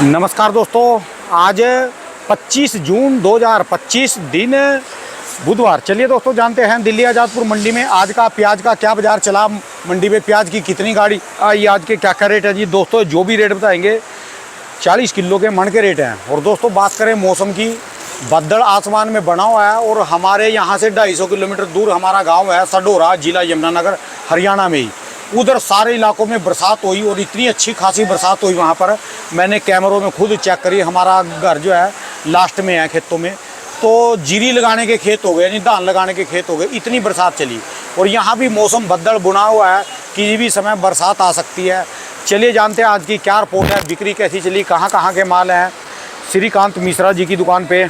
नमस्कार दोस्तों, आज 25 जून 2025 दिन बुधवार। चलिए दोस्तों, जानते हैं दिल्ली आज़ादपुर मंडी में आज का प्याज का क्या बाज़ार चला, मंडी में प्याज की कितनी गाड़ी आई, आज के क्या क्या रेट है जी। दोस्तों जो भी रेट बताएंगे 40 किलो के मन के रेट हैं। और दोस्तों बात करें मौसम की, बदल आसमान में बना हुआ है और हमारे यहाँ से 250 किलोमीटर दूर हमारा गाँव है सडोरा, जिला यमुनानगर, हरियाणा में ही। उधर सारे इलाकों में बरसात हुई और इतनी अच्छी खासी बरसात हुई वहाँ पर, मैंने कैमरों में खुद चेक करी। हमारा घर जो है लास्ट में है खेतों में, तो जीरी लगाने के खेत हो गए, यानी धान लगाने के खेत हो गए, इतनी बरसात चली। और यहाँ भी मौसम बदल बुना हुआ है, किसी भी समय बरसात आ सकती है। चलिए जानते हैं आज की क्या रिपोर्ट है, बिक्री कैसी चली, कहाँ कहाँ के माल हैं। श्रीकांत मिश्रा जी की दुकान पे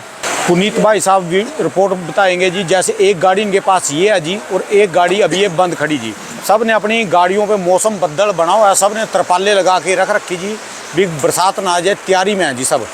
पुनीत भाई साहब भी रिपोर्ट बताएंगे जी। जैसे एक गाड़ी इनके पास ये है जी और एक गाड़ी अभी ये बंद खड़ी जी। सब ने अपनी गाड़ियों पे मौसम बदल बना हुआ है, सब ने तरपाले लगा के रख रखी जी, भी बरसात ना आ जाए, तैयारी में है जी सब।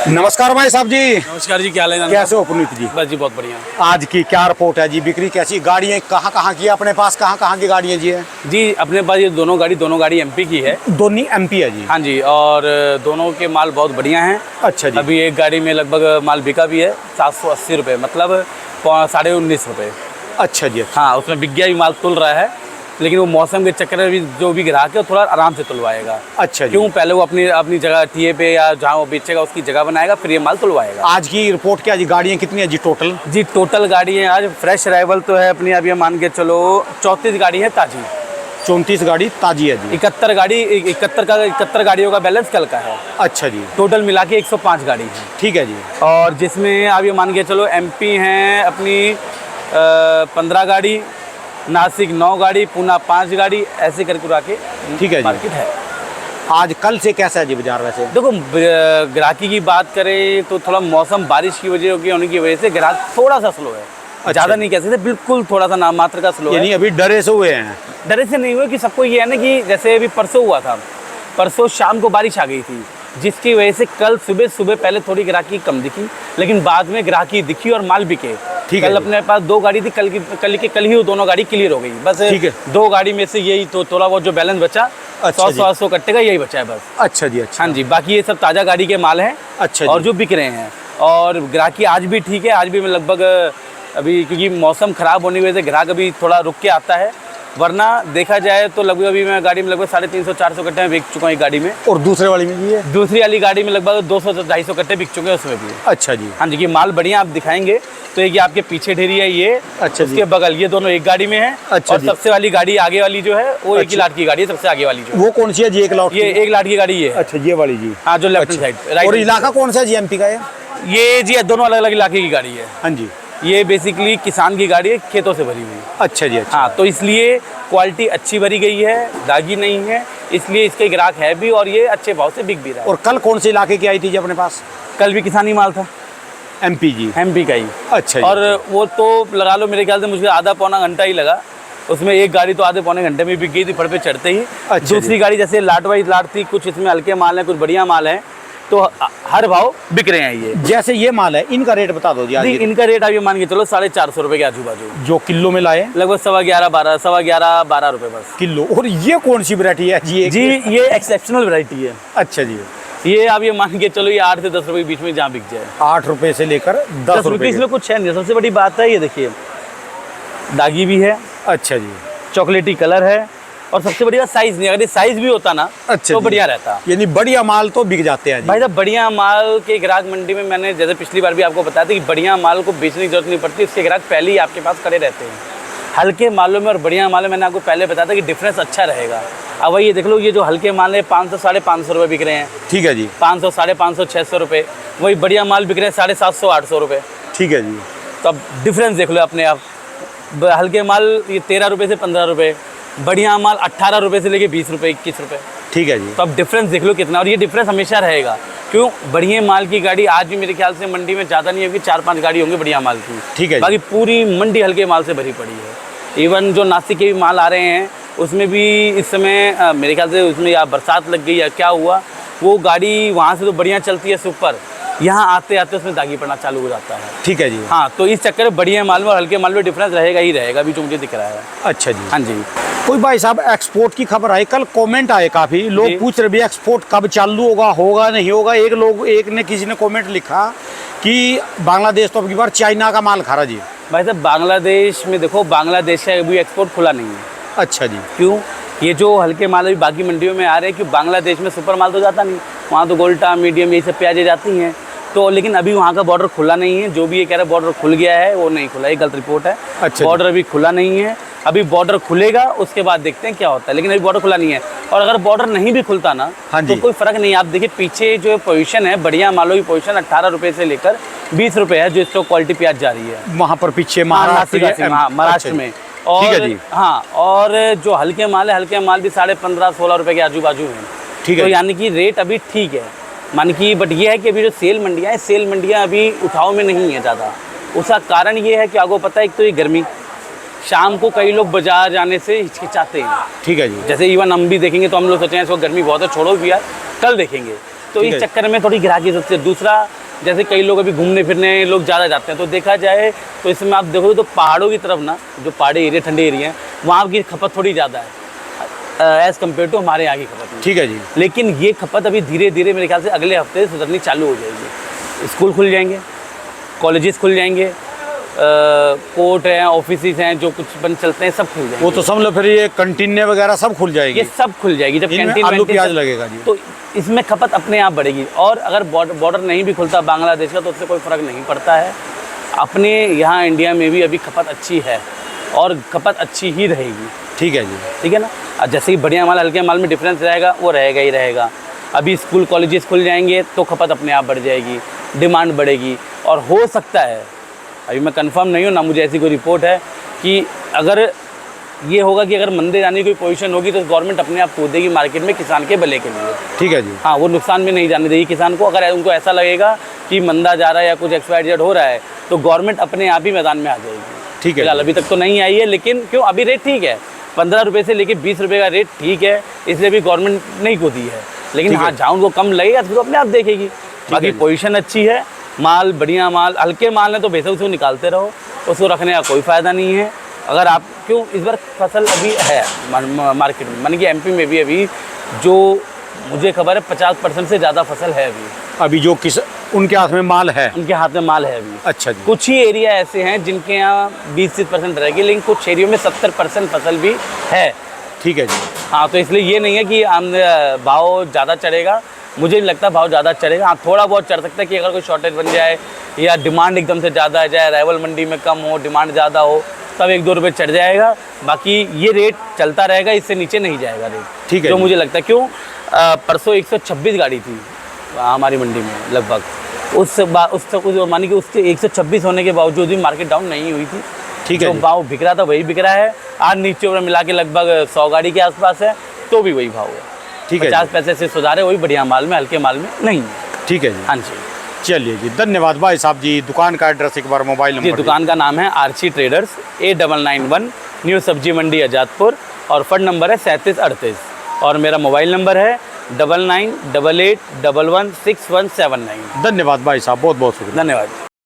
नमस्कार भाई साहब जी। नमस्कार जी, क्या हाल है? कैसे हो पुनीत जी? बस जी बहुत बढ़िया। आज की क्या रिपोर्ट है जी, बिक्री कैसी, गाड़ियाँ कहाँ कहाँ की है अपने पास, कहाँ कहाँ की गाड़ियाँ जी है? जी अपने पास ये दोनों गाड़ी एमपी की है। दोनों एमपी है जी? हाँ जी, और दोनों के माल बहुत बढ़िया हैं। अच्छा जी। अभी एक गाड़ी में लगभग माल बिका भी है 780 रुपये, मतलब 19.5 रुपये। अच्छा जी। हाँ, उसमें बिक गया भी, माल तुल रहा है, लेकिन वो मौसम के चक्कर में भी जो भी ग्राहक है थोड़ा आराम से तुलवाएगा। अच्छा जी। क्यों, पहले वो अपनी जगह टीए पे या जहाँ वो बेचेगा उसकी जगह बनाएगा, फिर ये माल तुलवाएगा। आज की रिपोर्ट क्या जी, गाड़ियाँ कितनी है जी टोटल? जी टोटल गाड़ी है आज फ्रेश अराइवल तो है अपनी, अभी मान के चलो 34 गाड़ी है ताजी। 34 गाड़ी ताजी है जी। 71 गाड़ियों का बैलेंस कल का है। अच्छा जी। टोटल मिला के 105 गाड़ी है। ठीक है जी। और जिसमें आप ये मान के चलो एमपी हैं अपनी 15 गाड़ी, नासिक 9 गाड़ी, पूना 5 गाड़ी, ऐसे करके उड़ा के ठीक है जी। मार्केट है। आज कल से कैसा है जी बाजार वैसे? देखो ग्राहकी की बात करें तो थोड़ा मौसम बारिश की वजह होने की वजह से ग्राहक थोड़ा सा स्लो है। अच्छा। ज़्यादा नहीं कह सकते, बिल्कुल थोड़ा सा नाम मात्र का स्लो है। यानी अभी डरे से हुए हैं? डरे से नहीं हुए कि सबको ये है ना कि जैसे अभी परसों हुआ था, परसों शाम को बारिश आ गई थी, जिसकी वजह से कल सुबह पहले थोड़ी ग्राहकी कम दिखी, लेकिन बाद में ग्राहकी दिखी और माल बिके। ठीक है। कल अपने पास 2 गाड़ी थी, कल ही वो दोनों गाड़ी क्लियर हो गई। बस ठीक है। 2 गाड़ी में से यही तो थोड़ा बहुत जो बैलेंस बचा, 100 कट्टे का यही बचा है बस। अच्छा जी। अच्छा। हाँ जी, बाकी ये सब ताज़ा गाड़ी के माल हैं। अच्छा और जी। जो बिक रहे हैं, और ग्राहकी आज भी ठीक है। आज भी मैं लगभग अभी, क्योंकि मौसम ख़राब होने की वजह से ग्राहक अभी थोड़ा रुक के आता है, वरना देखा जाए तो लगभग अभी मैं गाड़ी में लगभग 350-400 कट्टे में बिक चुका हूँ एक गाड़ी में। और दूसरे वाली में भी है? दूसरी वाली गाड़ी में लगभग 200-250 कट्टे बिक चुके हैं उसमें भी। अच्छा जी। हाँ जी, कि माल बढ़िया आप दिखाएंगे तो एक ये आपके पीछे ढेरी है ये। अच्छा जी। उसके बगल ये दोनों एक गाड़ी में है। अच्छा और जी। सबसे वाली गाड़ी आगे वाली जो है वो एक ही लाट की गाड़ी है, सबसे आगे वाली जो है। वो कौन सी है जी? एक लाट? ये 1 लाट की गाड़ी है। अच्छा, ये वाली जी। हाँ, जो लेफ्ट साइड। और इलाका कौन सा है जी एमपी का? ये जी दोनों अलग अलग इलाके की गाड़ी है। हाँ जी। ये बेसिकली किसान की गाड़ी है, खेतों से भरी हुई। अच्छा जी। अच्छा। हाँ, तो इसलिए क्वालिटी अच्छी भरी गई है, दागी नहीं है, इसलिए इसके ग्राहक है भी और ये अच्छे भाव से बिक भी रहा है। और कल कौन से इलाके की आई थी जी अपने पास? कल भी किसानी माल था, एमपी जी? एमपी का ही। अच्छा जी। और वो तो लगा लो मेरे ख्याल से मुझे आधा पौना घंटा ही लगा। उसमें एक गाड़ी तो आधे पौने घंटे में बिक गई थी फड़ पे चढ़ते ही। अच्छा। दूसरी गाड़ी जैसे लाट वाइज लाट थी, कुछ इसमें हल्के माल हैं, कुछ बढ़िया माल हैं, तो हर भाव बिक रहे हैं। ये जैसे ये माल है, इनका रेट बता दो जी आज। इनका रेट आप ये मान के चलो 450 रुपये के आजू बाजू, जो किलो में लाए लगभग 11.5-12 रुपये बस किलो। और ये कौन सी वैरायटी है जी? जी ये एक्सेप्शनल वैरायटी है। अच्छा जी। ये आप ये मान के चलो ये 8 से 10 रुपये के बीच में जहाँ बिक जाए। 8 रुपए से लेकर 10 रुपए? इसमें कुछ है नहीं। सबसे बड़ी बात है ये देखिए, दागी भी है। अच्छा जी। चॉकलेटी कलर है, और सबसे बढ़िया साइज नहीं, अगर ये साइज भी होता ना अच्छा तो जी। बढ़िया रहता। यानी बढ़िया माल तो बिक जाते हैं जी। भाई साहब, बढ़िया माल के ग्राहक मंडी में, मैंने जैसे पिछली बार भी आपको बताया था कि बढ़िया माल को बेचने की जरूरत नहीं पड़ती, उसके ग्राहक पहले ही आपके पास खड़े रहते हैं। हल्के मालों में और बढ़िया माल में मैंने आपको पहले बताया था कि डिफरेंस अच्छा रहेगा। अब वही ये देख लो, ये जो हल्के माल है 500-550 रुपये बिक रहे हैं। ठीक है जी। 500, 550, 600 रुपये। वही बढ़िया माल बिक रहे हैं 750-800 रुपये। ठीक है जी। तो अब डिफरेंस देख लो अपने आप। हल्के माल ये 13 रुपये से 15 रुपये, बढ़िया माल 18 रुपये से लेके 20 रुपये, 21 रुपये। ठीक है जी। तो अब डिफरेंस देख लो कितना, और ये डिफरेंस हमेशा रहेगा। क्यों, बढ़िया माल की गाड़ी आज भी मेरे ख्याल से मंडी में ज़्यादा नहीं होगी, 4-5 गाड़ी होंगी बढ़िया माल की। ठीक है। बाकी पूरी मंडी हल्के माल से भरी पड़ी है। इवन जो नासिक के भी माल आ रहे हैं उसमें भी इस समय मेरे ख्याल से उसमें या बरसात लग गई या क्या हुआ, वो गाड़ी वहाँ से तो बढ़िया चलती है सुपर, यहाँ आते आते उसमें दागी पड़ना चालू हो जाता है। ठीक है जी। हाँ, तो इस चक्कर में बढ़िया माल में और हल्के माल में डिफरेंस रहेगा ही रहेगा, अभी जो मुझे दिख रहा है। अच्छा जी। हाँ जी। कोई भाई साहब एक्सपोर्ट की खबर आई, कल कमेंट आए काफ़ी लोग जी। पूछ रहे भी एक्सपोर्ट कब चालू होगा, होगा नहीं होगा। एक ने किसी ने कमेंट लिखा कि बांग्लादेश तो अब की बार चाइना का माल खा रहा जी। भाई साहब बांग्लादेश में देखो, बांग्लादेश का अभी एक्सपोर्ट खुला नहीं है। अच्छा जी। क्यों? ये जो हल्के माल अभी बाकी मंडियों में आ रहे हैं, कि बांग्लादेश में सुपर माल तो जाता नहीं, वहाँ तो गोल्टा मीडियम ये सब प्याजें जाती हैं। तो लेकिन अभी वहाँ का बॉर्डर खुला नहीं है। जो भी ये कह रहा है बॉर्डर खुल गया है, वो नहीं खुला, ये गलत रिपोर्ट है। अच्छा। बॉर्डर अभी खुला नहीं है, अभी बॉर्डर खुलेगा उसके बाद देखते हैं क्या होता है, लेकिन अभी बॉर्डर खुला नहीं है। और अगर बॉर्डर नहीं भी खुलता ना, हाँ तो जी। कोई फ़र्क नहीं। आप देखिए पीछे जो पोजीशन है, बढ़िया मालों की पोजीशन 18 रुपये से लेकर 20 रुपये है, जो स्टॉक क्वालिटी प्याज जा रही है वहाँ पर पीछे महाराष्ट्र अच्छा में। ठीक है और जी। हाँ, और जो हल्के माल है, हल्के माल भी 15.5-16 रुपये के आजू बाजू हैं। ठीक है तो जी। यानी कि रेट अभी ठीक है, मान की। बट ये है कि अभी जो सेल मंडियाँ हैं, सेल मंडियाँ अभी उठाव में नहीं है ज़्यादा। उसका कारण ये है कि आपको पता है, एक तो ये गर्मी, शाम को कई लोग बाजार जाने से हिचकिचाते हैं। ठीक है जी। जैसे इवन हम भी देखेंगे तो हम लोग सोचें इसको गर्मी बहुत है, छोड़ो भी यार कल देखेंगे। तो ठीक इस है। चक्कर में थोड़ी ग्राहकी सबसे। दूसरा, जैसे कई लोग अभी घूमने फिरने लोग ज़्यादा जाते हैं, तो देखा जाए तो इसमें आप देखोगे तो पहाड़ों की तरफ ना, जो पहाड़ी एरिया, ठंडे एरिया हैं, वहाँ की खपत थोड़ी ज़्यादा है एज़ कम्पेयर टू हमारे यहाँ की खपत में। ठीक है जी। लेकिन ये खपत अभी धीरे धीरे मेरे ख्याल से अगले हफ्ते से सुधरनी चालू हो जाएगी। स्कूल खुल जाएंगे, कॉलेजेस खुल जाएंगे, कोर्ट हैं, ऑफिस हैं, जो कुछ बंद चलते हैं सब खुल जाएंगे। वो तो समझ लो फिर ये कंटीने वगैरह सब खुल जाएगी, ये सब खुल जाएगी जब इनमें कैंटीन आलू वैंटीन प्याज सब- लगेगा जी। तो इसमें खपत अपने आप बढ़ेगी। और अगर बॉर्डर नहीं भी खुलता बांग्लादेश का, तो उससे कोई फ़र्क नहीं पड़ता है। अपने यहाँ इंडिया में भी अभी खपत अच्छी है और खपत अच्छी ही रहेगी। ठीक है जी। ठीक है ना। और जैसे ही बढ़िया माल हल्के माल में डिफरेंस रहेगा, वो रहेगा ही रहेगा। अभी स्कूल कॉलेजेस खुल जाएंगे तो खपत अपने आप बढ़ जाएगी, डिमांड बढ़ेगी। और हो सकता है, अभी मैं कंफर्म नहीं हूँ ना, मुझे ऐसी कोई रिपोर्ट है कि अगर ये होगा कि अगर मंदे जाने की कोई पोजीशन होगी तो गवर्नमेंट अपने आप कूदेगी मार्केट में किसान के भले के लिए। ठीक है जी। हाँ, वो नुकसान में नहीं जाने देगी किसान को। अगर उनको ऐसा लगेगा कि मंदा जा रहा है या कुछ XYZ हो रहा है, तो गवर्नमेंट अपने आप ही मैदान में आ जाएगी। ठीक है। फिलहाल अभी तक तो नहीं आई है, लेकिन क्यों, अभी रेट ठीक है, 15 रुपये से लेके 20 रुपये का रेट ठीक है, इसलिए भी गवर्नमेंट नहीं कूदी है। लेकिन ठीक है। हाँ, जहाँ उनको कम लगेगा तो अपने आप देखेगी। बाकी है जी। पोजीशन अच्छी है, माल बढ़िया माल, हल्के माल है तो बेशक उसको निकालते रहो, उसको रखने का कोई फ़ायदा नहीं है। अगर आप क्यों, इस बार फसल अभी है मार्केट में, मान कि MP में भी अभी जो मुझे खबर है 50% से ज़्यादा फसल है अभी जो उनके हाथ में माल है, उनके हाथ में माल है अभी। अच्छा जी। कुछ ही एरिया ऐसे हैं जिनके यहाँ 20-30% रहेगी, लेकिन कुछ एरियो में 70% फसल भी है। ठीक है जी। हाँ, तो इसलिए ये नहीं है कि भाव ज़्यादा चढ़ेगा, मुझे नहीं लगता भाव ज़्यादा चढ़ेगा। हाँ, थोड़ा बहुत चढ़ सकता है कि अगर कोई शॉर्टेज बन जाए या डिमांड एकदम से ज़्यादा आ जाए, राइवल मंडी में कम हो, डिमांड ज़्यादा हो, तब 1-2 रुपये चढ़ जाएगा। बाकी ये रेट चलता रहेगा, इससे नीचे नहीं जाएगा रेट। ठीक है जो जी। मुझे लगता है, क्यों परसों 126 गाड़ी थी हमारी मंडी में लगभग, उस मानी कि उसके 126 होने के बावजूद भी मार्केट डाउन नहीं हुई थी। ठीक है जो जी। भाव बिक रहा था वही बिक रहा है। आज नीचे ऊपर मिला के लगभग 100 गाड़ी के आसपास है, तो भी वही भाव है। ठीक है 50 जी। पैसे से सुधार है, वही बढ़िया माल में, हल्के माल में नहीं है। ठीक है जी। हाँ जी। चलिए जी, धन्यवाद भाई साहब जी। दुकान का एड्रेस एक बार, मोबाइल जी, नंबर। दुकान का नाम है आरसी ट्रेडर्स, 8991 न्यू सब्जी मंडी आजादपुर, और फंड नंबर है 3738, और मेरा मोबाइल नंबर है 9988116179। धन्यवाद भाई साहब, बहुत बहुत शुक्रिया। धन्यवाद।